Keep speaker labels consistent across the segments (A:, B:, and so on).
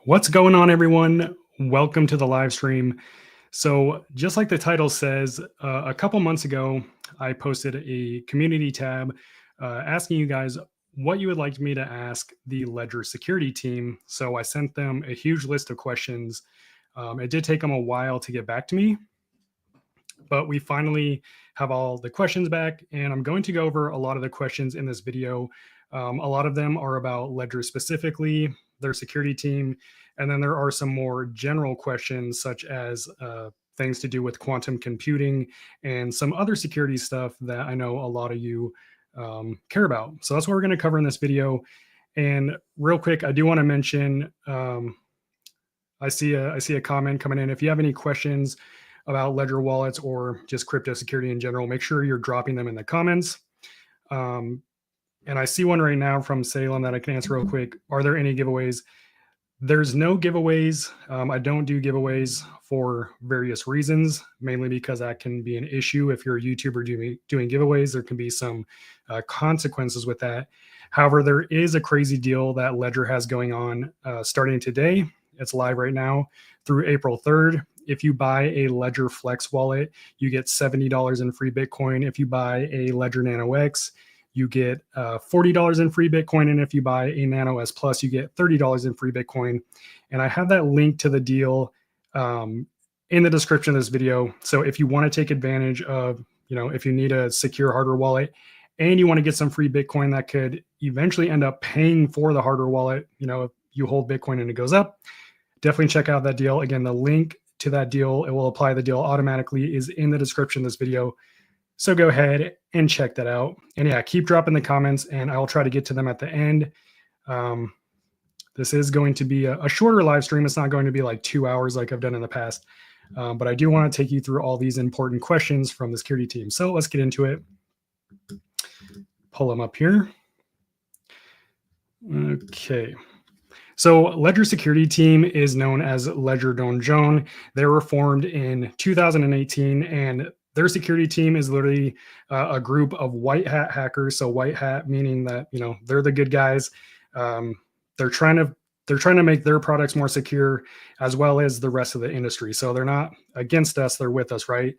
A: What's going on, everyone? Welcome to the live stream. So just like the title says, a couple months ago, I posted a community tab asking you guys what you would like me to ask the Ledger security team. So I sent them a huge list of questions. It did take them a while to get back to me, but we finally have all the questions back, and I'm going to go over a lot of the questions in this video. A lot of them are about Ledger specifically, their security team, and then there are some more general questions such as things to do with quantum computing and some other security stuff that I know a lot of you care about. So that's what we're going to cover in this video. And real quick, I do want to mention, I see a comment coming in. If you have any questions about Ledger wallets or just crypto security in general, make sure you're dropping them in the comments. And I see one right now from Salem that I can answer real quick. Are there any giveaways? There's no giveaways. I don't do giveaways for various reasons, mainly because that can be an issue. If you're a YouTuber doing giveaways, there can be some consequences with that. However, there is a crazy deal that Ledger has going on starting today. It's live right now through April 3rd. If you buy a Ledger Flex wallet, you get $70 in free Bitcoin. If you buy a Ledger Nano X, you get $40 in free Bitcoin. And if you buy a Nano S Plus, you get $30 in free Bitcoin. And I have that link to the deal in the description of this video. So if you want to take advantage of, if you need a secure hardware wallet and you want to get some free Bitcoin that could eventually end up paying for the hardware wallet, if you hold Bitcoin and it goes up, definitely check out that deal. Again, the link to that deal, it will apply the deal automatically, is in the description of this video. So go ahead and check that out. And yeah, keep dropping the comments and I'll try to get to them at the end. This is going to be a shorter live stream. It's not going to be like 2 hours like I've done in the past. But I do want to take you through all these important questions from the security team. So let's get into it. Pull them up here. Okay. So Ledger security team is known as Ledger DonJon. They were formed in 2018, and their security team is literally a group of white hat hackers. So white hat meaning that they're the good guys. They're trying to make their products more secure, as well as the rest of the industry. So they're not against us; they're with us, right?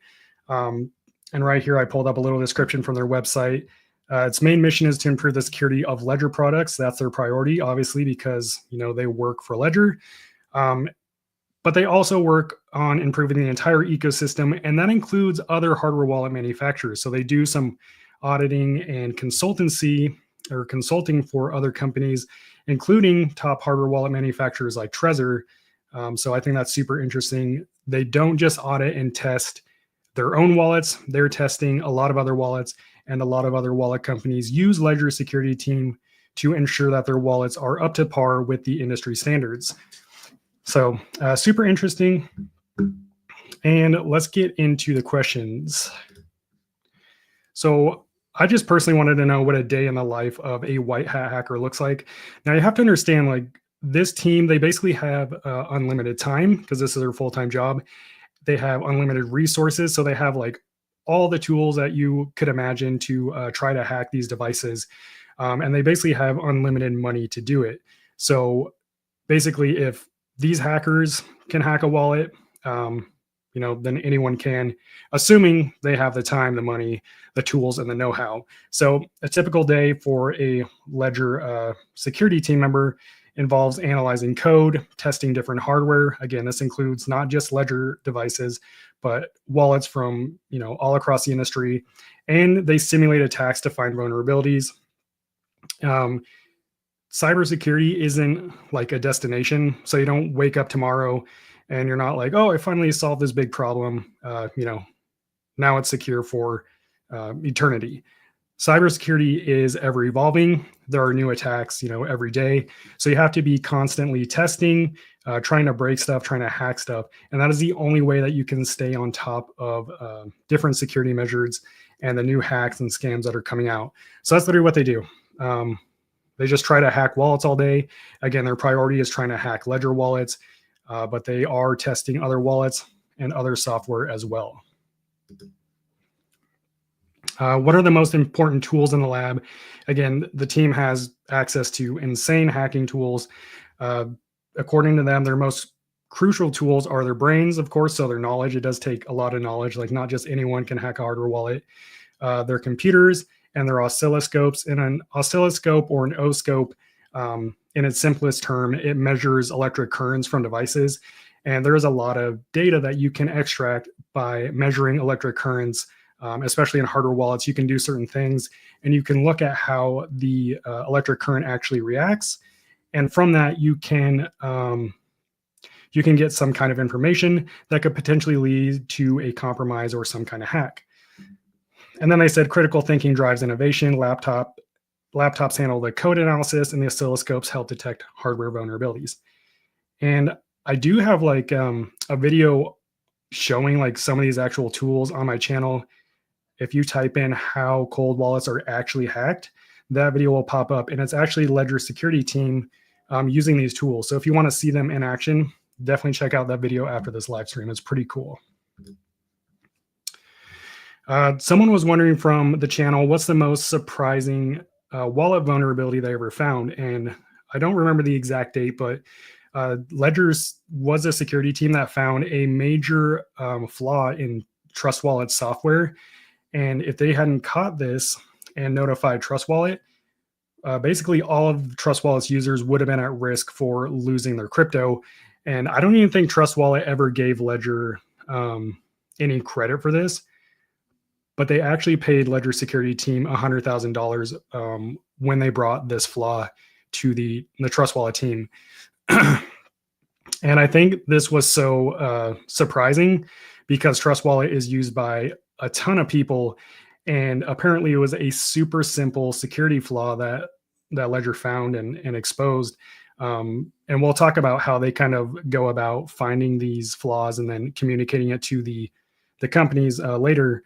A: And right here, I pulled up a little description from their website. Its main mission is to improve the security of Ledger products. That's their priority, obviously, because they work for Ledger. But they also work on improving the entire ecosystem, and that includes other hardware wallet manufacturers. So they do some auditing and consultancy or consulting for other companies, including top hardware wallet manufacturers like Trezor. So I think that's super interesting. They don't just audit and test their own wallets. They're testing a lot of other wallets, and a lot of other wallet companies use Ledger security team to ensure that their wallets are up to par with the industry standards. So super interesting. And let's get into the questions. So I just personally wanted to know what a day in the life of a white hat hacker looks like. Now you have to understand, like, this team, they basically have unlimited time because this is their full-time job. They have unlimited resources. So they have like all the tools that you could imagine to try to hack these devices. And they basically have unlimited money to do it. So basically, if these hackers can hack a wallet, then anyone can, assuming they have the time, the money, the tools, and the know-how. So a typical day for a Ledger security team member involves analyzing code, testing different hardware. Again, this includes not just Ledger devices, but wallets from all across the industry. And they simulate attacks to find vulnerabilities. Cybersecurity isn't like a destination. So you don't wake up tomorrow and you're not like, oh, I finally solved this big problem. Now it's secure for eternity. Cybersecurity is ever evolving. There are new attacks, every day. So you have to be constantly testing, trying to break stuff, trying to hack stuff. And that is the only way that you can stay on top of different security measures and the new hacks and scams that are coming out. So that's literally what they do. They just try to hack wallets all day. Again, their priority is trying to hack Ledger wallets, but they are testing other wallets and other software as well. What are the most important tools in the lab? Again, the team has access to insane hacking tools. according to them, their most crucial tools are their brains, of course, so their knowledge. It does take a lot of knowledge. Like not just anyone can hack a hardware wallet. Their computers and their oscilloscopes. And an oscilloscope or an O-scope, in its simplest term, it measures electric currents from devices. And there's a lot of data that you can extract by measuring electric currents, especially in hardware wallets. You can do certain things, and you can look at how the electric current actually reacts. And from that, you can get some kind of information that could potentially lead to a compromise or some kind of hack. And then they said critical thinking drives innovation. Laptops handle the code analysis, and the oscilloscopes help detect hardware vulnerabilities. And I do have like a video showing like some of these actual tools on my channel. If you type in how cold wallets are actually hacked, that video will pop up, and it's actually Ledger's security team using these tools. So if you want to see them in action, definitely check out that video after this live stream. It's pretty cool. Someone was wondering from the channel, what's the most surprising wallet vulnerability they ever found? And I don't remember the exact date, but Ledger's was a security team that found a major flaw in Trust Wallet software. And if they hadn't caught this and notified Trust Wallet, basically all of Trust Wallet's users would have been at risk for losing their crypto. And I don't even think Trust Wallet ever gave Ledger any credit for this, but they actually paid Ledger security team $100,000 when they brought this flaw to the Trust Wallet team. And I think this was so surprising because Trust Wallet is used by a ton of people, and apparently it was a super simple security flaw that Ledger found and exposed. And we'll talk about how they kind of go about finding these flaws and then communicating it to the companies later.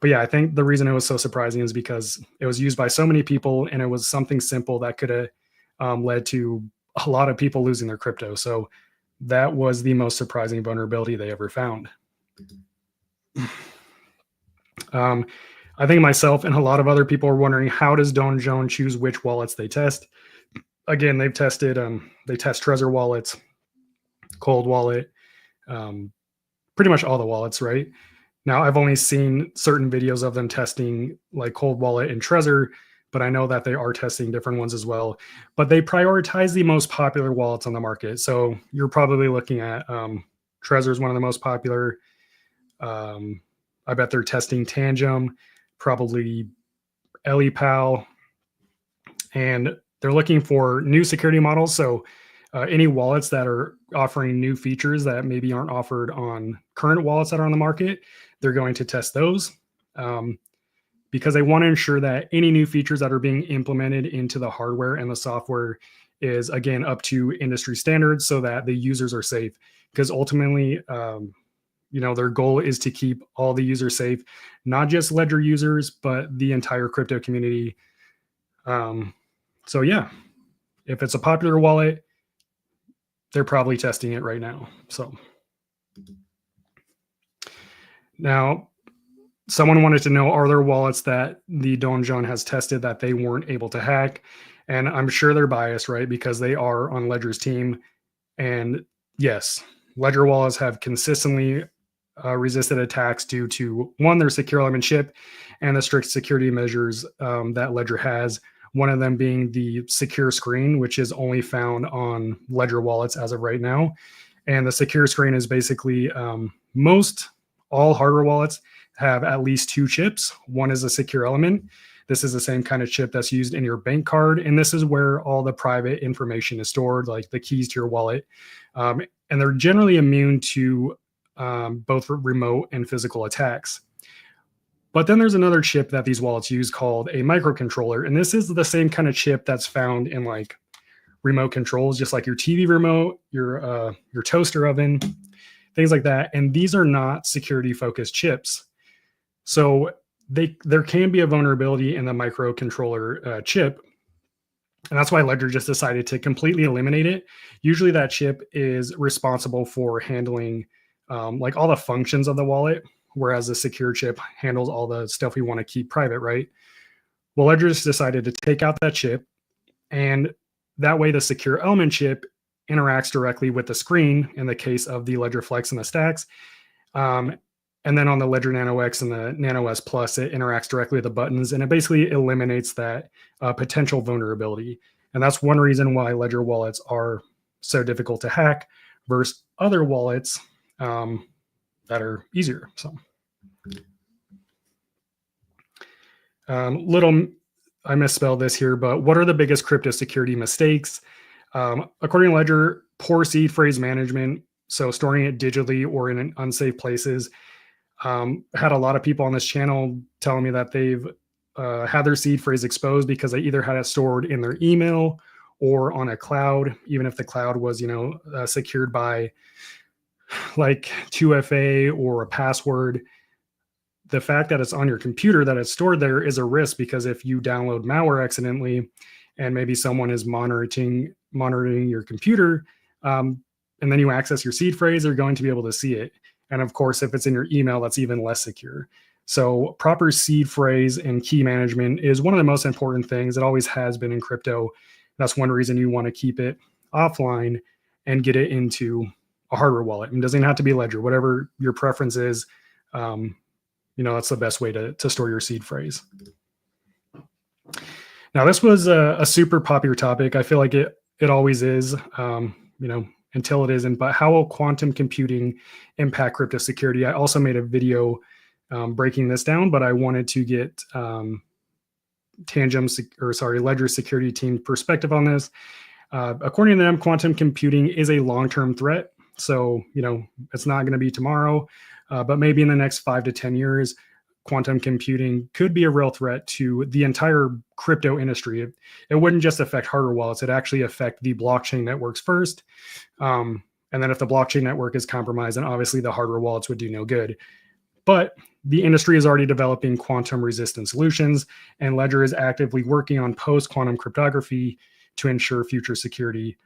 A: But yeah, I think the reason it was so surprising is because it was used by so many people, and it was something simple that could have led to a lot of people losing their crypto. So that was the most surprising vulnerability they ever found. I think myself and a lot of other people are wondering, how does DonJon choose which wallets they test? Again, they've tested, they test Trezor wallets, Cold Wallet, pretty much all the wallets, right? Now, I've only seen certain videos of them testing like Cold Wallet and Trezor, but I know that they are testing different ones as well. But they prioritize the most popular wallets on the market. So you're probably looking at Trezor is one of the most popular. I bet they're testing Tangem, probably EliPal, and they're looking for new security models. So any wallets that are offering new features that maybe aren't offered on current wallets that are on the market, they're going to test those because they want to ensure that any new features that are being implemented into the hardware and the software is, again, up to industry standards so that the users are safe. Because ultimately, their goal is to keep all the users safe, not just Ledger users, but the entire crypto community. So yeah, if it's a popular wallet, they're probably testing it right now. So now someone wanted to know, are there wallets that the DonJon has tested that they weren't able to hack? And I'm sure they're biased, right? Because they are on Ledger's team. And yes, Ledger wallets have consistently resisted attacks due to, one, their secure element chip and the strict security measures that Ledger has. One of them being the secure screen, which is only found on Ledger wallets as of right now. And the secure screen is basically all hardware wallets have at least two chips. One is a secure element. This is the same kind of chip that's used in your bank card. And this is where all the private information is stored, like the keys to your wallet. And they're generally immune to both remote and physical attacks. But then there's another chip that these wallets use called a microcontroller. And this is the same kind of chip that's found in like remote controls, just like your TV remote, your toaster oven, things like that. And these are not security focused chips. So there can be a vulnerability in the microcontroller chip. And that's why Ledger just decided to completely eliminate it. Usually that chip is responsible for handling like all the functions of the wallet, whereas the secure chip handles all the stuff we want to keep private, right? Well, Ledger just decided to take out that chip, and that way the secure element chip interacts directly with the screen in the case of the Ledger Flex and the Stacks. And then on the Ledger Nano X and the Nano S Plus, it interacts directly with the buttons, and it basically eliminates that potential vulnerability. And that's one reason why Ledger wallets are so difficult to hack versus other wallets that are easier. So, I misspelled this here, but what are the biggest crypto security mistakes? According to Ledger, poor seed phrase management, so storing it digitally or in unsafe places. Had a lot of people on this channel telling me that they've had their seed phrase exposed because they either had it stored in their email or on a cloud, even if the cloud was, secured by like 2FA or a password. The fact that it's on your computer, that it's stored there, is a risk, because if you download malware accidentally and maybe someone is monitoring your computer, and then you access your seed phrase, they're going to be able to see it. And of course, if it's in your email, that's even less secure. So proper seed phrase and key management is one of the most important things. It always has been in crypto. That's one reason you want to keep it offline and get it into a hardware wallet. It doesn't have to be Ledger, whatever your preference is. That's the best way to store your seed phrase. Now, this was a super popular topic. I feel like it always is, until it isn't. But how will quantum computing impact crypto security? I also made a video breaking this down, but I wanted to get Ledger security team perspective on this. According to them, quantum computing is a long-term threat. So, it's not going to be tomorrow, but maybe in the next 5 to 10 years, quantum computing could be a real threat to the entire crypto industry. It wouldn't just affect hardware wallets. It actually affect the blockchain networks first. And then if the blockchain network is compromised, then obviously the hardware wallets would do no good. But the industry is already developing quantum resistant solutions, and Ledger is actively working on post-quantum cryptography to ensure future security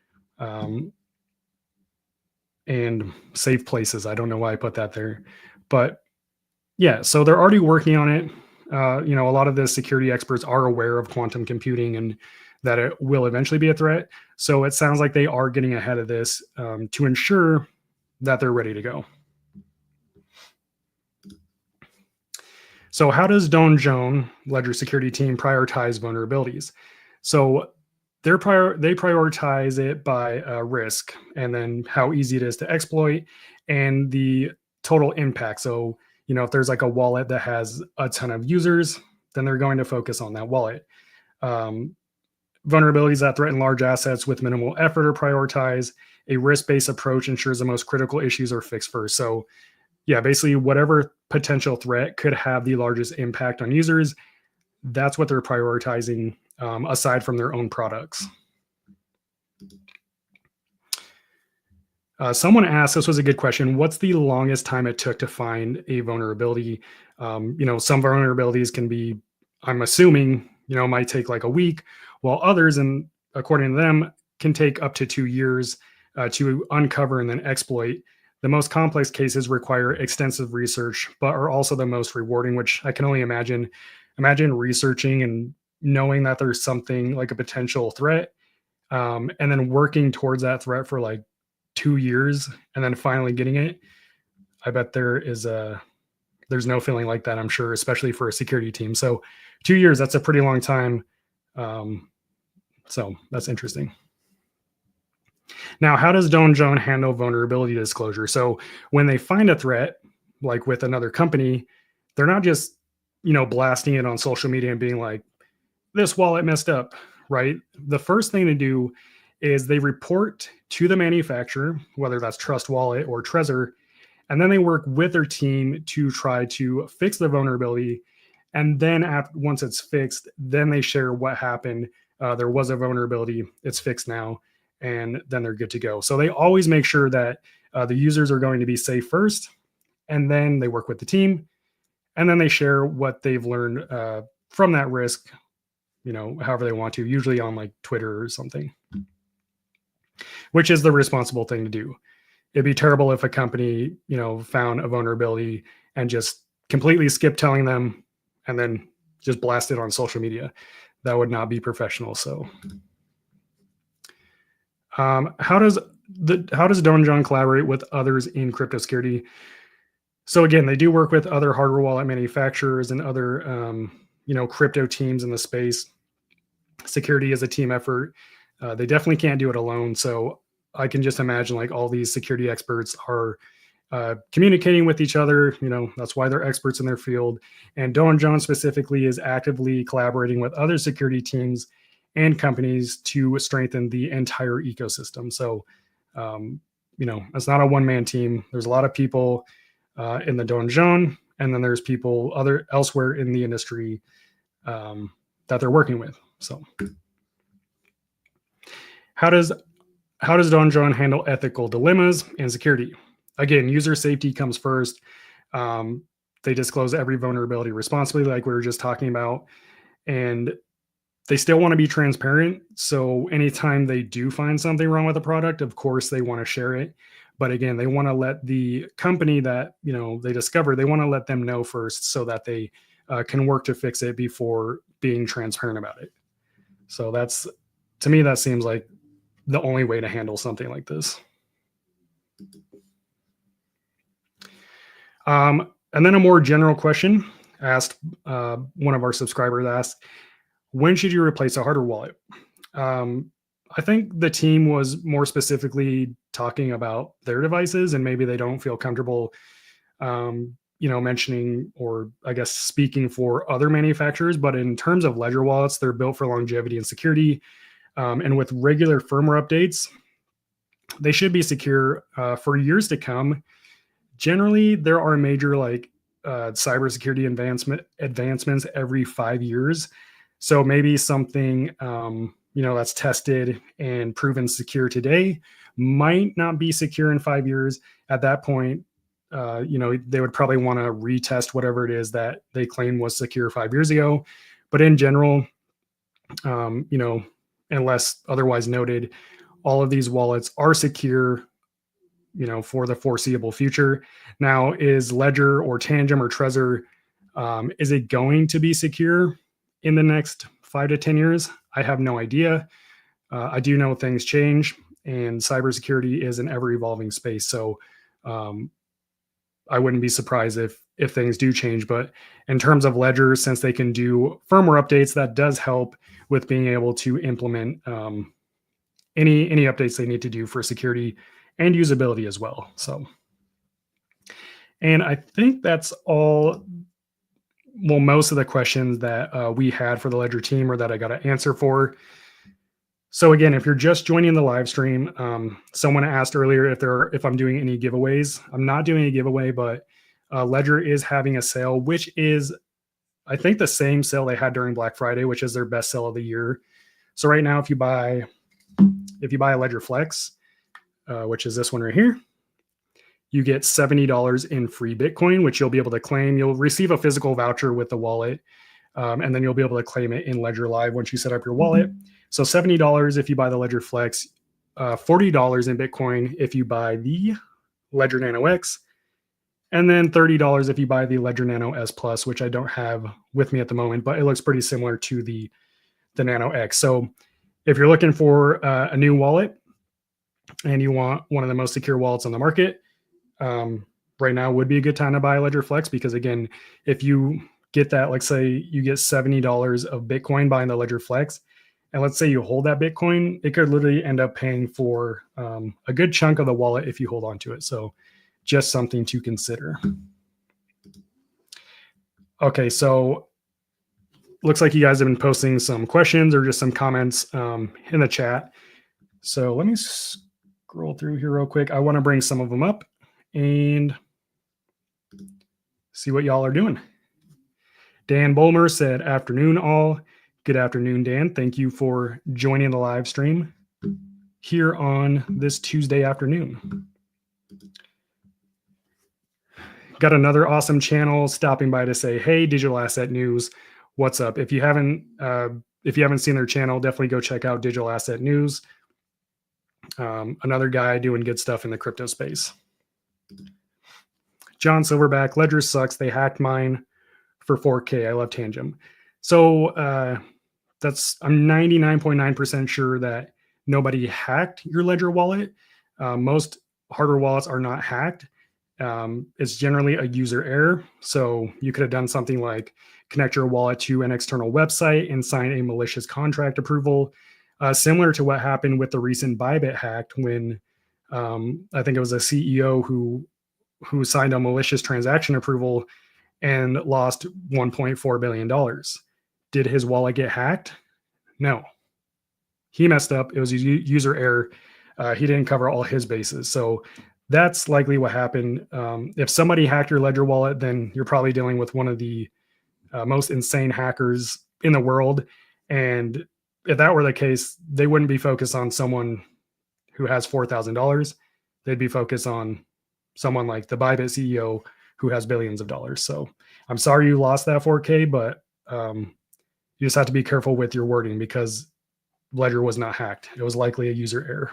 A: and safe places. I don't know why I put that there, but yeah, so they're already working on it. A lot of the security experts are aware of quantum computing and that it will eventually be a threat. So it sounds like they are getting ahead of this to ensure that they're ready to go. So how does DonJon, Ledger security team, prioritize vulnerabilities? So they prioritize it by risk, and then how easy it is to exploit, and the total impact. So, if there's like a wallet that has a ton of users, then they're going to focus on that wallet. Vulnerabilities that threaten large assets with minimal effort are prioritized. A risk-based approach ensures the most critical issues are fixed first. So yeah, basically whatever potential threat could have the largest impact on users, that's what they're prioritizing, aside from their own products. Someone asked, this was a good question, what's the longest time it took to find a vulnerability? Some vulnerabilities can be, I'm assuming, might take like a week, while others, and according to them, can take up to 2 years to uncover and then exploit. The most complex cases require extensive research, but are also the most rewarding, which I can only imagine. Imagine researching and knowing that there's something like a potential threat, and then working towards that threat for like 2 years and then finally getting it. I bet there's no feeling like that, I'm sure, especially for a security team. So 2 years, that's a pretty long time. So that's interesting. Now, how does DonJon handle vulnerability disclosure? So when they find a threat, like with another company, they're not just, blasting it on social media and being like, this wallet messed up, right? The first thing to do is they report to the manufacturer, whether that's Trust Wallet or Trezor, and then they work with their team to try to fix the vulnerability. And then once it's fixed, then they share what happened. There was a vulnerability, it's fixed now, and then they're good to go. So they always make sure that the users are going to be safe first, and then they work with the team, and then they share what they've learned from that risk, however they want to, usually on like Twitter or something, which is the responsible thing to do. It'd be terrible if a company, found a vulnerability and just completely skipped telling them and then just blast it on social media. That would not be professional. So How does DonJon collaborate with others in crypto security? So again, they do work with other hardware wallet manufacturers and other crypto teams in the space. Security is a team effort. They definitely can't do it alone. So I can just imagine like all these security experts are communicating with each other. That's why they're experts in their field. And DonJon specifically is actively collaborating with other security teams and companies to strengthen the entire ecosystem. So, it's not a one-man team. There's a lot of people in the DonJon, and then there's people elsewhere in the industry that they're working with. So, how does DonJon handle ethical dilemmas and security? Again, user safety comes first. They disclose every vulnerability responsibly, like we were just talking about, and they still want to be transparent. So anytime they do find something wrong with a product, of course they want to share it. But again, they want to let the company that they discover, they want to let them know first, so that they can work to fix it before being transparent about it. So to me, that seems like the only way to handle something like this. And then a more general question asked, one of our subscribers asked, when should you replace a hardware wallet? I think the team was more specifically talking about their devices, and maybe they don't feel comfortable, mentioning, or I guess speaking for other manufacturers. But in terms of ledger wallets, they're built for longevity and security. And with regular firmware updates, they should be secure for years to come. Generally, there are major cybersecurity advancements every 5 years. So maybe something that's tested and proven secure today might not be secure in 5 years. At that point, they would probably want to retest whatever it is that they claim was secure 5 years ago. But in general, unless otherwise noted, all of these wallets are secure, for the foreseeable future. Now, is Ledger or Tangem or Trezor, is it going to be secure in the next 5 to 10 years? I have no idea. I do know things change, and cybersecurity is an ever-evolving space. So I wouldn't be surprised if things do change. But in terms of Ledger, since they can do firmware updates, that does help with being able to implement any updates they need to do for security and usability as well. So, and I think that's all. Well, most of the questions that we had for the Ledger team, or that I got an answer for. So again, if you're just joining the live stream, someone asked earlier if I'm doing any giveaways. I'm not doing a giveaway, but Ledger is having a sale, which is, I think, the same sale they had during Black Friday, which is their best sale of the year. So right now, if you buy a Ledger Flex, which is this one right here, you get $70 in free Bitcoin, which you'll be able to claim. You'll receive a physical voucher with the wallet, and then you'll be able to claim it in Ledger Live once you set up your wallet. So $70 if you buy the Ledger Flex, $40 in Bitcoin if you buy the Ledger Nano X, and then $30 if you buy the Ledger Nano S Plus, which I don't have with me at the moment, but it looks pretty similar to the Nano X. So if you're looking for a new wallet and you want one of the most secure wallets on the market, right now would be a good time to buy Ledger Flex, because again, if you get that, like say you get $70 of Bitcoin buying the Ledger Flex, and let's say you hold that Bitcoin, it could literally end up paying for a good chunk of the wallet if you hold on to it. So just something to consider. Okay, so looks like you guys have been posting some questions or just some comments in the chat. So let me scroll through here real quick. I want to bring some of them up and see what y'all are doing. Dan Bulmer said, afternoon all. Good afternoon, Dan. Thank you for joining the live stream here on this Tuesday afternoon. Got another awesome channel stopping by to say, hey, Digital Asset News, what's up? If you haven't seen their channel, definitely go check out Digital Asset News. Another guy doing good stuff in the crypto space. John Silverback, Ledger sucks. They hacked mine for 4K. I love Tangem. So I'm 99.9% sure that nobody hacked your Ledger wallet. Most hardware wallets are not hacked. It's generally a user error. So you could have done something like connect your wallet to an external website and sign a malicious contract approval, similar to what happened with the recent Bybit hack when I think it was a CEO who signed a malicious transaction approval and lost $1.4 billion. Did his wallet get hacked? No. He messed up. It was a user error. He didn't cover all his bases. So that's likely what happened. If somebody hacked your Ledger wallet, then you're probably dealing with one of the most insane hackers in the world. And if that were the case, they wouldn't be focused on someone who has $4,000. They'd be focused on someone like the Bybit CEO who has billions of dollars. So I'm sorry you lost that 4K, but you just have to be careful with your wording because Ledger was not hacked. It was likely a user error.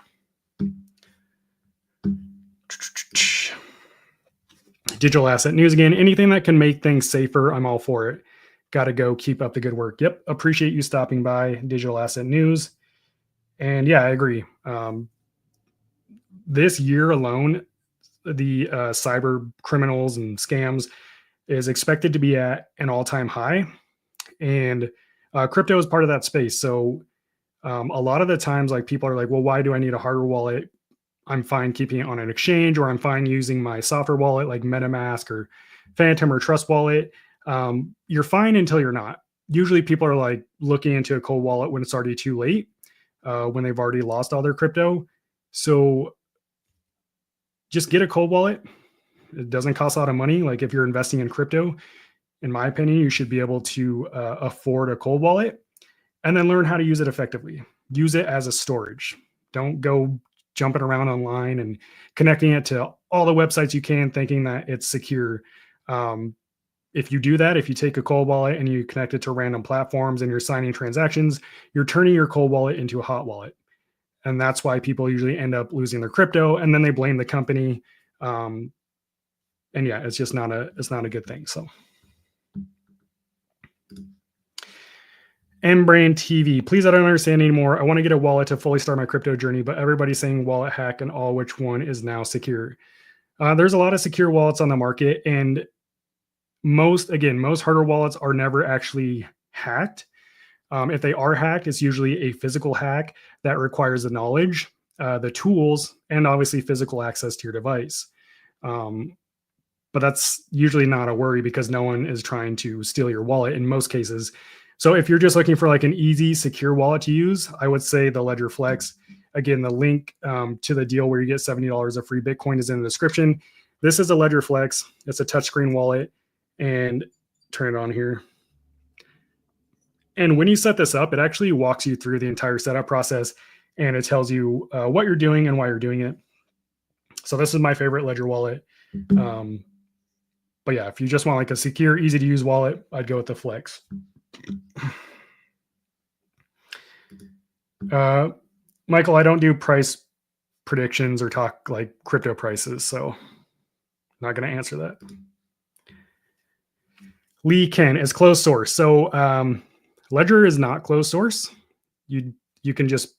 A: Digital asset news again. Anything that can make things safer, I'm all for it. Got to go. Keep up the good work. Yep. Appreciate you stopping by. Digital asset news. And yeah, I agree. This year alone, the cyber criminals and scams is expected to be at an all-time high. And crypto is part of that space. So a lot of the times, like people are like, well, why do I need a hardware wallet? I'm fine keeping it on an exchange, or I'm fine using my software wallet like MetaMask or Phantom or Trust Wallet. You're fine until you're not. Usually people are like looking into a cold wallet when it's already too late, when they've already lost all their crypto. So just get a cold wallet. It doesn't cost a lot of money. Like if you're investing in crypto, in my opinion, you should be able to afford a cold wallet and then learn how to use it effectively. Use it as a storage. Don't go jumping around online and connecting it to all the websites you can thinking that it's secure. If you do that, if you take a cold wallet and you connect it to random platforms and you're signing transactions, you're turning your cold wallet into a hot wallet. And that's why people usually end up losing their crypto and then they blame the company. And yeah, it's just not a good thing. So Mbrain TV, please, I don't understand anymore. I want to get a wallet to fully start my crypto journey, but everybody's saying wallet hack and all. Which one is now secure? There's a lot of secure wallets on the market, and most hardware wallets are never actually hacked. If they are hacked, it's usually a physical hack that requires the knowledge, the tools, and obviously physical access to your device. But that's usually not a worry because no one is trying to steal your wallet in most cases. So if you're just looking for like an easy, secure wallet to use, I would say the Ledger Flex. Again, the link to the deal where you get $70 of free Bitcoin is in the description. This is a Ledger Flex. It's a touchscreen wallet. And turn it on here. And when you set this up, it actually walks you through the entire setup process and it tells you what you're doing and why you're doing it. So this is my favorite Ledger wallet. But yeah, if you just want like a secure, easy to use wallet, I'd go with the Flex. Michael, I don't do price predictions or talk like crypto prices, so I'm not going to answer that. Lee Ken is closed source. So Ledger is not closed source. You can just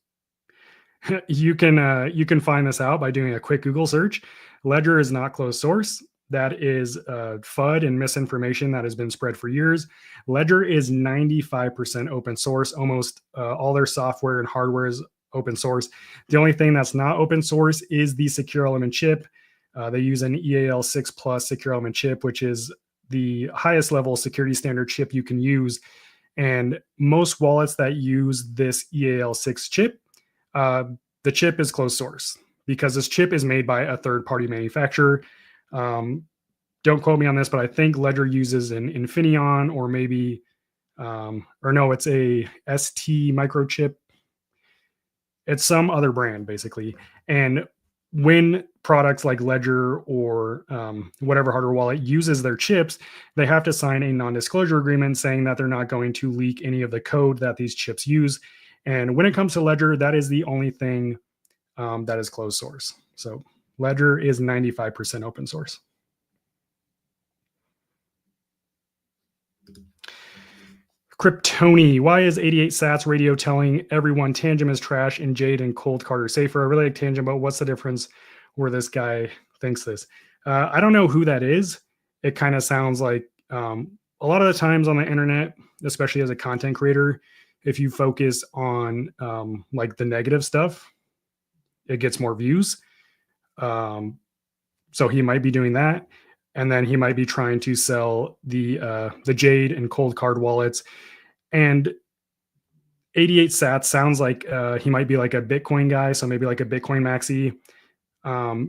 A: you can find this out by doing a quick Google search. Ledger is not closed source. That is FUD and misinformation that has been spread for years. Ledger is 95% open source. Almost all their software and hardware is open source. The only thing that's not open source is the secure element chip. They use an EAL6 plus secure element chip, which is the highest level security standard chip you can use. And most wallets that use this EAL6 chip, the chip is closed source because this chip is made by a third-party manufacturer. Don't quote me on this, but I think Ledger uses an Infineon or maybe, or no, it's a ST microchip. It's some other brand basically. And when products like Ledger or whatever hardware wallet uses their chips, they have to sign a non-disclosure agreement saying that they're not going to leak any of the code that these chips use. And when it comes to Ledger, that is the only thing that is closed source. So Ledger is 95% open source. Kryptoni, why is 88 Sats radio telling everyone Tangent is trash and Jade and Cold Card are safer? I really like Tangent, but what's the difference where this guy thinks this? I don't know who that is. It kind of sounds like a lot of the times on the internet, especially as a content creator, if you focus on like the negative stuff, it gets more views. So he might be doing that. And then he might be trying to sell the Jade and Cold Card wallets. And 88 Sats sounds like he might be like a Bitcoin guy, so maybe like a Bitcoin maxi.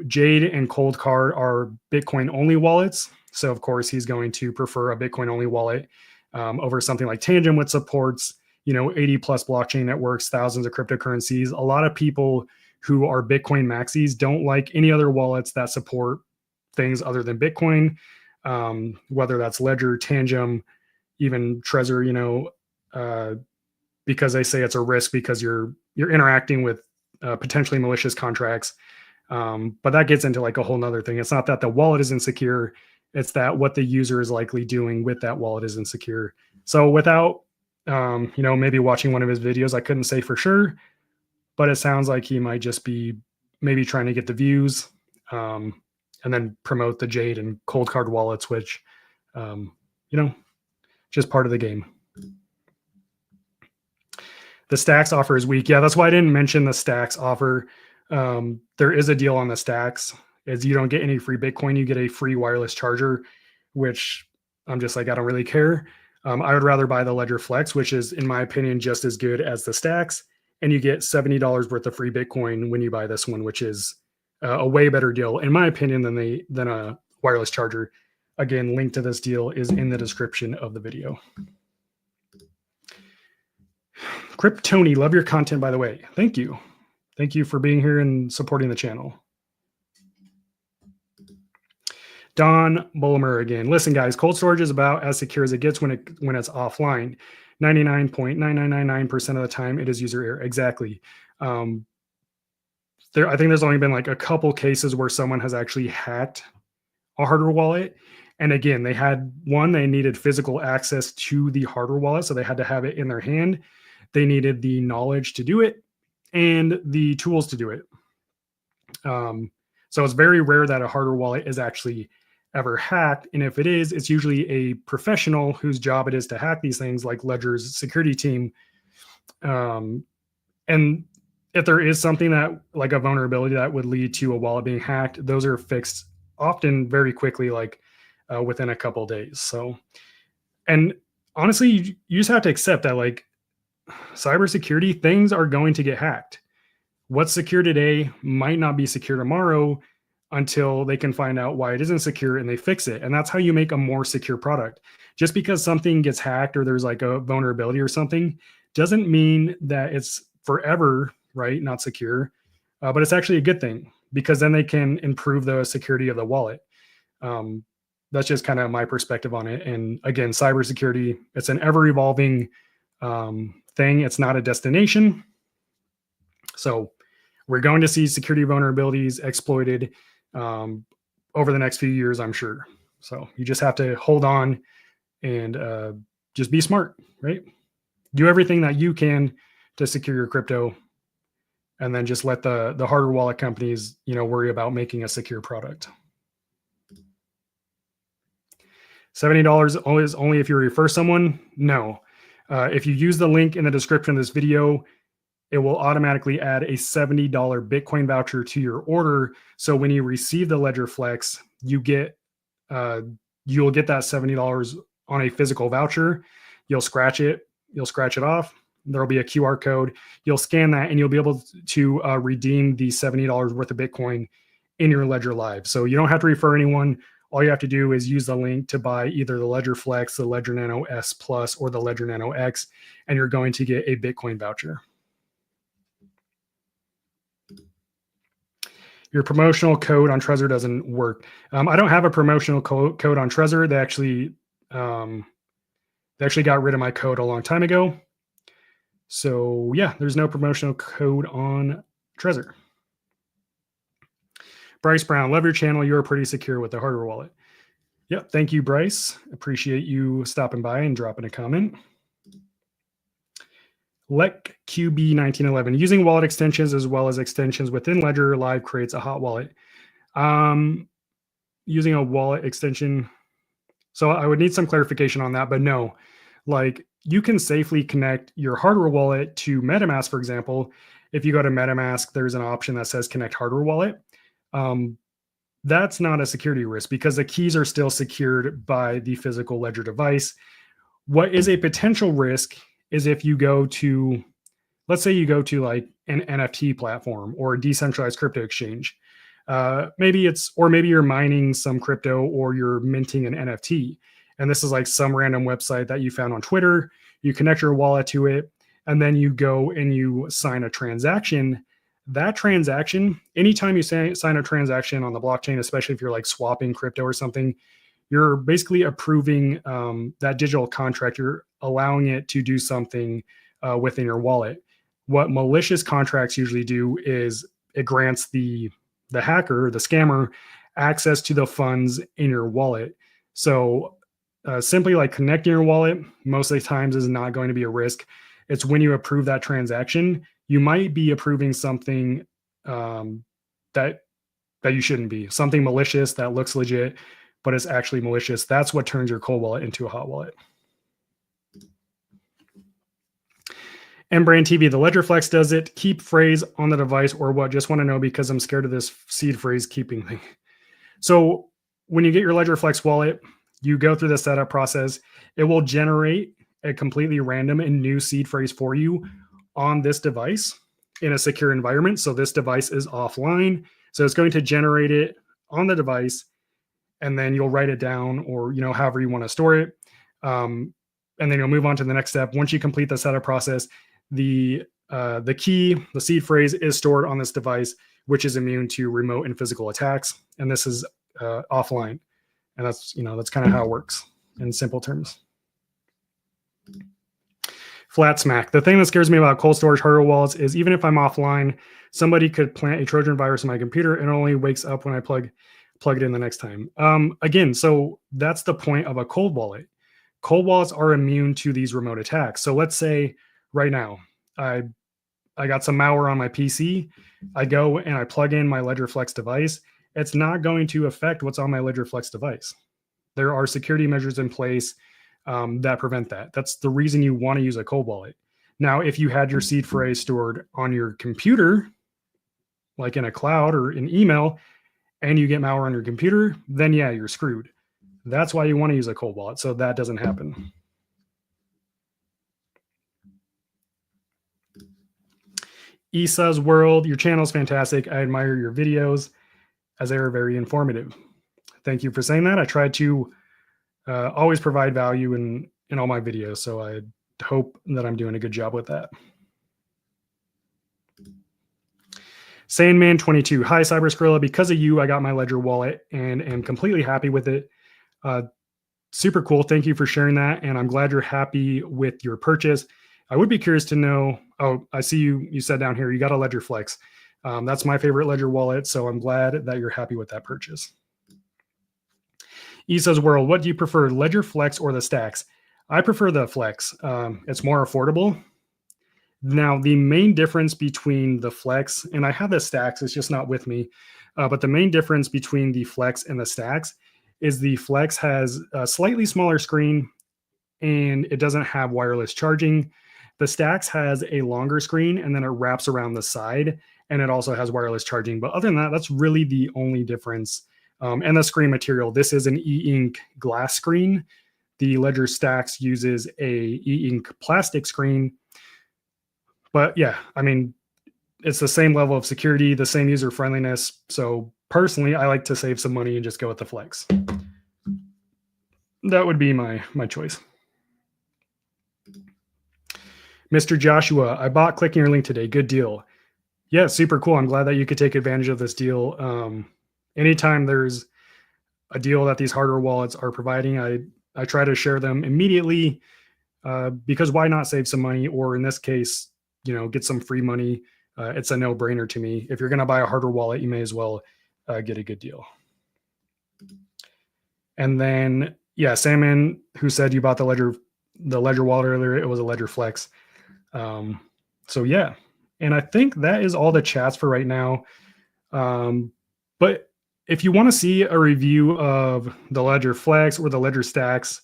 A: Jade and Cold Card are Bitcoin only wallets, so of course he's going to prefer a Bitcoin only wallet over something like Tangent, which supports 80 plus blockchain networks, thousands of cryptocurrencies. A lot of people who are Bitcoin maxis don't like any other wallets that support things other than Bitcoin, whether that's Ledger, Tangent, even Trezor, because they say it's a risk because you're interacting with potentially malicious contracts. But that gets into like a whole nother thing. It's not that the wallet is insecure. It's that what the user is likely doing with that wallet is insecure. So without, maybe watching one of his videos, I couldn't say for sure, but it sounds like he might just be maybe trying to get the views and then promote the Jade and Cold Card wallets, which, just part of the game. The Stacks offer is weak. Yeah, that's why I didn't mention the Stacks offer. There is a deal on the Stacks. Is you don't get any free Bitcoin, you get a free wireless charger, which I'm just like, I don't really care. I would rather buy the Ledger Flex, which is, in my opinion, just as good as the Stacks. And you get $70 worth of free Bitcoin when you buy this one, which is a way better deal, in my opinion, than a wireless charger. Again, link to this deal is in the description of the video. Kryptoni, love your content, by the way. Thank you. Thank you for being here and supporting the channel. Don Bulmer again. Listen, guys, cold storage is about as secure as it gets when it's offline. 99.9999% of the time, it is user error. Exactly. I think there's only been like a couple cases where someone has actually hacked a hardware wallet. And again, they needed physical access to the hardware wallet, so they had to have it in their hand. They needed the knowledge to do it and the tools to do it. So it's very rare that a hardware wallet is actually ever hacked. And if it is, it's usually a professional whose job it is to hack these things, like Ledger's security team. And if there is something that, like a vulnerability that would lead to a wallet being hacked, those are fixed often very quickly, like within a couple of days. So, and honestly, you just have to accept that, like, cybersecurity, things are going to get hacked. What's secure today might not be secure tomorrow until they can find out why it isn't secure and they fix it. And that's how you make a more secure product. Just because something gets hacked or there's like a vulnerability or something doesn't mean that it's forever, right, not secure. But it's actually a good thing, because then they can improve the security of the wallet. That's just kind of my perspective on it. And again, cybersecurity, it's an ever evolving thing. It's not a destination. So we're going to see security vulnerabilities exploited over the next few years, I'm sure. So you just have to hold on and just be smart, right? Do everything that you can to secure your crypto, and then just let the hardware wallet companies, worry about making a secure product. $70 is only if you refer someone? No. If you use the link in the description of this video, it will automatically add a $70 Bitcoin voucher to your order. So when you receive the Ledger Flex, you'll get that $70 on a physical voucher. You'll scratch it off. There'll be a QR code. You'll scan that and you'll be able to redeem the $70 worth of Bitcoin in your Ledger Live. So you don't have to refer anyone. All you have to do is use the link to buy either the Ledger Flex, the Ledger Nano S Plus, or the Ledger Nano X, and you're going to get a Bitcoin voucher. Your promotional code on Trezor doesn't work. I don't have a promotional code on Trezor. They actually got rid of my code a long time ago. So yeah, there's no promotional code on Trezor. Bryce Brown, love your channel. You're pretty secure with the hardware wallet. Yep. Thank you, Bryce. Appreciate you stopping by and dropping a comment. LecQB1911. Using wallet extensions as well as extensions within Ledger Live creates a hot wallet. Using a wallet extension. So I would need some clarification on that, but no, like you can safely connect your hardware wallet to MetaMask, for example. If you go to MetaMask, there's an option that says connect hardware wallet. That's not a security risk because the keys are still secured by the physical Ledger device. What is a potential risk is if you go to, let's say you go to like an NFT platform or a decentralized crypto exchange. Maybe you're mining some crypto or you're minting an NFT. And this is like some random website that you found on Twitter. You connect your wallet to it, and then you go and you sign a transaction. That transaction, anytime you sign a transaction on the blockchain, especially if you're like swapping crypto or something, you're basically approving that digital contract. You're allowing it to do something within your wallet. What malicious contracts usually do is it grants the hacker, the scammer, access to the funds in your wallet. So simply like connecting your wallet most of the times is not going to be a risk. It's when you approve that transaction, you might be approving something that you shouldn't be, something malicious that looks legit, but it's actually malicious. That's what turns your cold wallet into a hot wallet. Mbrain TV, the Ledger Flex does it. Keep phrase on the device or what? Just want to know because I'm scared of this seed phrase keeping thing. So when you get your Ledger Flex wallet, you go through the setup process. It will generate a completely random and new seed phrase for you on this device in a secure environment. So this device is offline. So it's going to generate it on the device, and then you'll write it down or, however you want to store it. And then you'll move on to the next step. Once you complete the setup process, the key, the seed phrase is stored on this device, which is immune to remote and physical attacks. And this is offline. And that's kind of how it works in simple terms. Flat smack. The thing that scares me about cold storage hardware wallets is even if I'm offline, somebody could plant a Trojan virus in my computer and it only wakes up when I plug it in the next time. Again, so that's the point of a cold wallet. Cold wallets are immune to these remote attacks. So let's say right now, I got some malware on my PC. I go and I plug in my Ledger Flex device. It's not going to affect what's on my Ledger Flex device. There are security measures in place that prevent that. That's the reason you want to use a cold wallet. Now, if you had your seed phrase stored on your computer, like in a cloud or in email, and you get malware on your computer, then yeah, you're screwed. That's why you want to use a cold wallet, so that doesn't happen. Isa's World, your channel is fantastic. I admire your videos as they are very informative. Thank you for saying that. I try to always provide value in all my videos, so I hope that I'm doing a good job with that. Sandman22, hi Cyberskrilla. Because of you, I got my Ledger wallet and am completely happy with it. Super cool. Thank you for sharing that, and I'm glad you're happy with your purchase. I would be curious to know. Oh, I see you said down here you got a Ledger Flex. That's my favorite Ledger wallet, so I'm glad that you're happy with that purchase. Isa's World, what do you prefer, Ledger Flex or the Stacks? I prefer the Flex. It's more affordable. Now, the main difference between the Flex, and I have the Stacks, it's just not with me, but the main difference between the Flex and the Stacks is the Flex has a slightly smaller screen and it doesn't have wireless charging. The Stacks has a longer screen and then it wraps around the side and it also has wireless charging. But other than that, that's really the only difference. And the screen material, this is an e-ink glass screen. The Ledger Stacks uses a e-ink plastic screen. But yeah, I mean, it's the same level of security, the same user friendliness. So personally, I like to save some money and just go with the Flex. That would be my choice. Mr. Joshua, I bought clicking your link today. Good deal. Yeah, super cool. I'm glad that you could take advantage of this deal. Anytime there's a deal that these hardware wallets are providing, I try to share them immediately because why not save some money? Or in this case, get some free money. It's a no-brainer to me. If you're going to buy a hardware wallet, you may as well get a good deal. And then, yeah, Salmon, who said you bought the Ledger wallet earlier, it was a Ledger Flex. So yeah, and I think that is all the chats for right now. But if you want to see a review of the Ledger Flex or the Ledger Stacks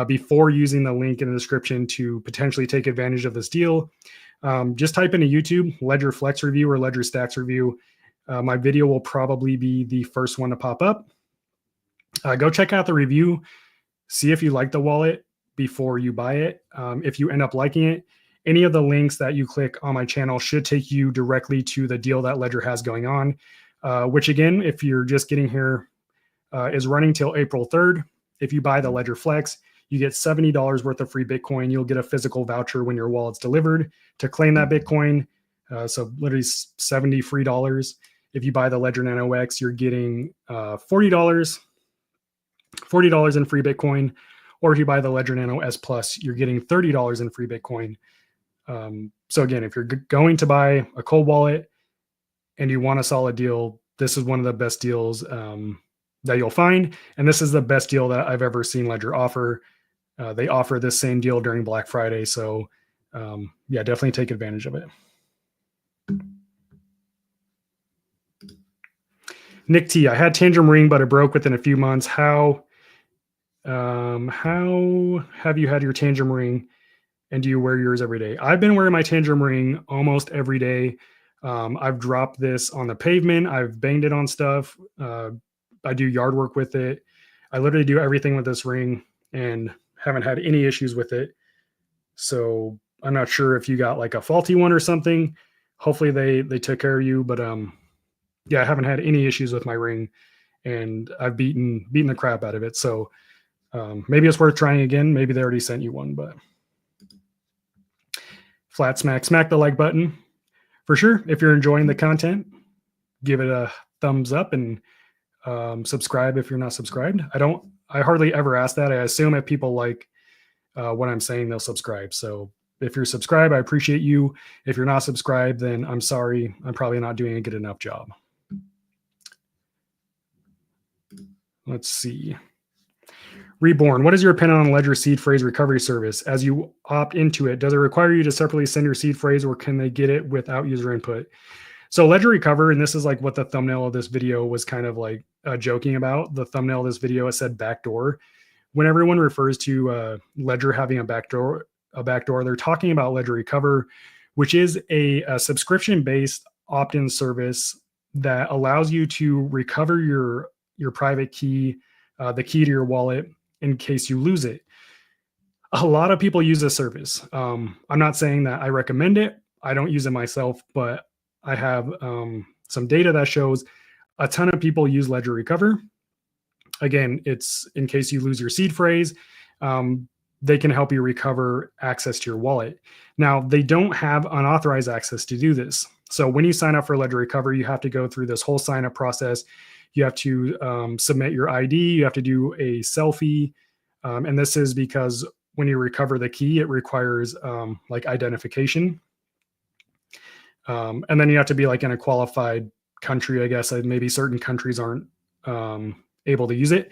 A: before using the link in the description to potentially take advantage of this deal, just type into YouTube Ledger Flex review or Ledger Stacks review. My video will probably be the first one to pop up. Go check out the review. See if you like the wallet before you buy it. If you end up liking it, any of the links that you click on my channel should take you directly to the deal that Ledger has going on, which again, if you're just getting here, is running till April 3rd. If you buy the Ledger Flex, you get $70 worth of free Bitcoin. You'll get a physical voucher when your wallet's delivered to claim that Bitcoin. So literally 70 free dollars. If you buy the Ledger Nano X, you're getting $40 in free Bitcoin. Or if you buy the Ledger Nano S Plus, you're getting $30 in free Bitcoin. So again, if you're going to buy a cold wallet and you want a solid deal, this is one of the best deals that you'll find. And this is the best deal that I've ever seen Ledger offer. They offer this same deal during Black Friday. So yeah, definitely take advantage of it. Nick T, I had Tantrum Ring, but it broke within a few months. How have you had your Tantrum Ring, and do you wear yours every day? I've been wearing my Tantrum Ring almost every day. I've dropped this on the pavement. I've banged it on stuff. I do yard work with it. I literally do everything with this ring and haven't had any issues with it. So I'm not sure if you got like a faulty one or something. Hopefully they took care of you, but yeah, I haven't had any issues with my ring, and I've beaten the crap out of it. So maybe it's worth trying again. Maybe they already sent you one, but flat smack the like button for sure. If you're enjoying the content, give it a thumbs up and subscribe if you're not subscribed. I hardly ever ask that. I assume if people like what I'm saying, they'll subscribe. So if you're subscribed, I appreciate you. If you're not subscribed, then I'm sorry. I'm probably not doing a good enough job. Let's see. Reborn, what is your opinion on Ledger seed phrase recovery service? As you opt into it, does it require you to separately send your seed phrase, or can they get it without user input? So Ledger Recover, and this is like what the thumbnail of this video was kind of like joking about. The thumbnail of this video, it said backdoor. When everyone refers to Ledger having a backdoor, they're talking about Ledger Recover, which is a subscription-based opt-in service that allows you to recover your private key, the key to your wallet, in case you lose it. A lot of people use this service. I'm not saying that I recommend it. I don't use it myself, but I have some data that shows a ton of people use Ledger Recover. Again, it's in case you lose your seed phrase, they can help you recover access to your wallet. Now, they don't have unauthorized access to do this. So when you sign up for Ledger Recover, you have to go through this whole sign up process. You have to submit your ID. You have to do a selfie. And this is because when you recover the key, it requires like identification. And then you have to be like in a qualified country, I guess. Maybe certain countries aren't able to use it.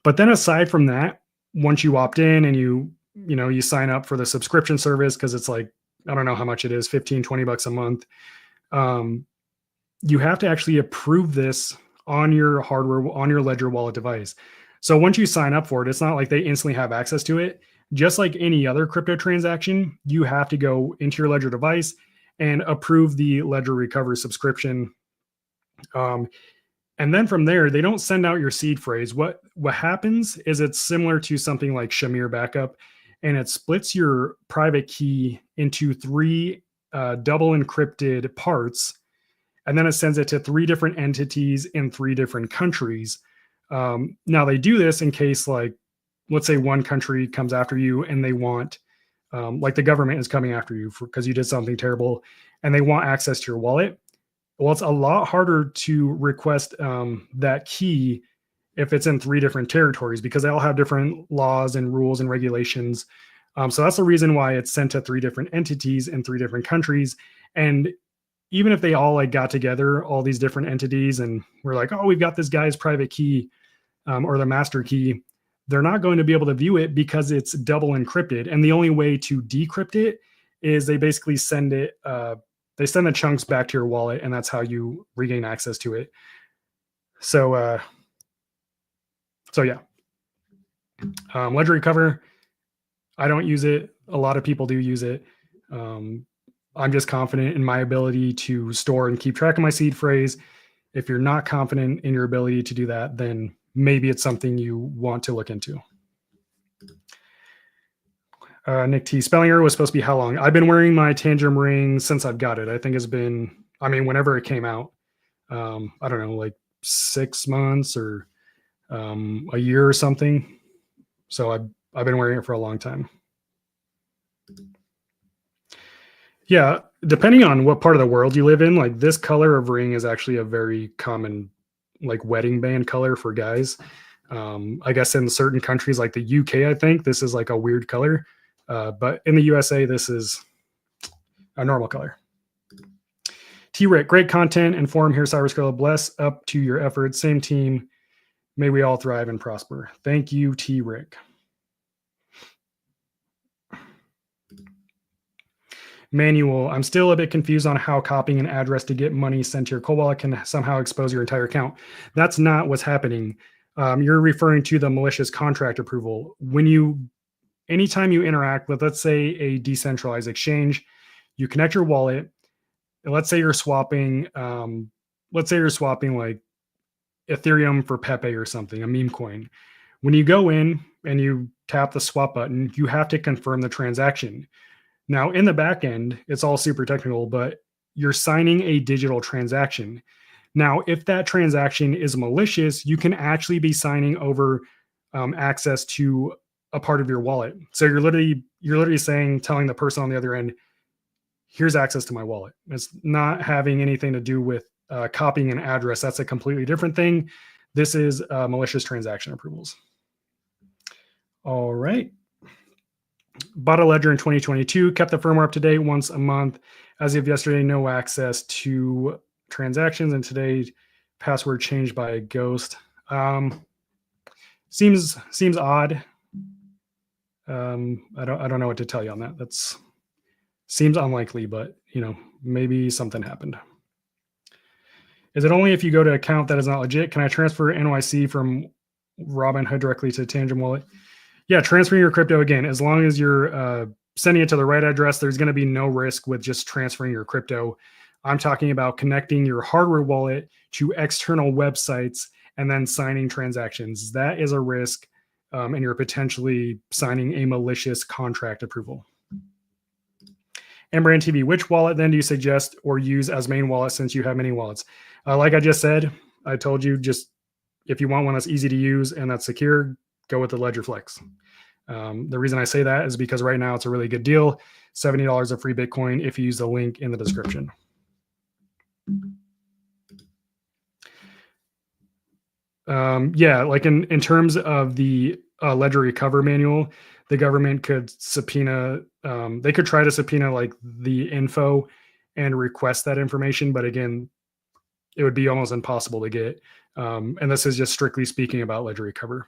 A: But then aside from that, once you opt in and you sign up for the subscription service, because it's like, I don't know how much it is, 15, 20 bucks a month. You have to actually approve this on your hardware, on your Ledger wallet device. So once you sign up for it, it's not like they instantly have access to it. Just like any other crypto transaction, you have to go into your Ledger device and approve the Ledger Recover subscription. And then from there, they don't send out your seed phrase. What happens is it's similar to something like Shamir Backup, and it splits your private key into 3 double encrypted parts, and then it sends it to 3 different entities in 3 different countries. Now they do this in case, like, let's say one country comes after you and they want, like the government is coming after you because you did something terrible and they want access to your wallet. Well, it's a lot harder to request that key if it's in 3 different territories, because they all have different laws and rules and regulations. So that's the reason why it's sent to 3 different entities in 3 different countries. And even if they all like got together, all these different entities, and we're like, oh, we've got this guy's private key or the master key, they're not going to be able to view it because it's double encrypted. And the only way to decrypt it is they basically send it, they send the chunks back to your wallet, and that's how you regain access to it. So, so yeah, ledger recover. I don't use it. A lot of people do use it. I'm just confident in my ability to store and keep track of my seed phrase. If you're not confident in your ability to do that, then maybe it's something you want to look into. Nick T, spelling error was supposed to be how long? I've been wearing my Tangem ring since I've got it. I think it's been, whenever it came out, I don't know, like 6 months or a year or something. So I've been wearing it for a long time. Yeah, depending on what part of the world you live in, like this color of ring is actually a very common like wedding band color for guys. I guess in certain countries like the UK, I think this is like a weird color. But in the USA, this is a normal color. T-Rick, great content and forum here, Cyberscale. Bless up to your efforts. Same team. May we all thrive and prosper. Thank you, T-Rick. Manual, I'm still a bit confused on how copying an address to get money sent to your cold wallet can somehow expose your entire account. That's not what's happening. You're referring to the malicious contract approval. Anytime you interact with, let's say, a decentralized exchange, you connect your wallet. And let's say you're swapping like Ethereum for Pepe or something, a meme coin. When you go in and you tap the swap button, you have to confirm the transaction. Now, in the back end, it's all super technical, but you're signing a digital transaction. Now, if that transaction is malicious, you can actually be signing over access to a part of your wallet. So you're literally telling the person on the other end, here's access to my wallet. It's not having anything to do with copying an address. That's a completely different thing. This is malicious transaction approvals. All right. Bought a ledger in 2022, kept the firmware up to date once a month. As of yesterday, no access to transactions, and today password changed by a ghost. Seems odd. I don't know what to tell you on that. That's seems unlikely, but maybe something happened. Is it only if you go to an account that is not legit? Can I transfer NYC from Robinhood directly to Tangem Wallet? Yeah, transferring your crypto, again, as long as you're sending it to the right address, there's going to be no risk with just transferring your crypto. I'm talking about connecting your hardware wallet to external websites and then signing transactions. That is a risk, and you're potentially signing a malicious contract approval. Ambrand TV, which wallet then do you suggest or use as main wallet since you have many wallets? Like I just said, I told you, just if you want one that's easy to use and that's secure, go with the Ledger Flex. The reason I say that is because right now it's a really good deal, $70 of free Bitcoin if you use the link in the description. Yeah, like in terms of the Ledger Recover manual, the government could subpoena, they could try to subpoena like the info and request that information, but again, it would be almost impossible to get. And this is just strictly speaking about Ledger Recover.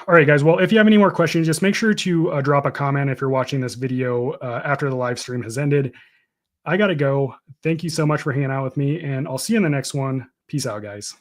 A: All right, guys. Well, if you have any more questions, just make sure to drop a comment if you're watching this video after the live stream has ended. I got to go. Thank you so much for hanging out with me, and I'll see you in the next one. Peace out, guys.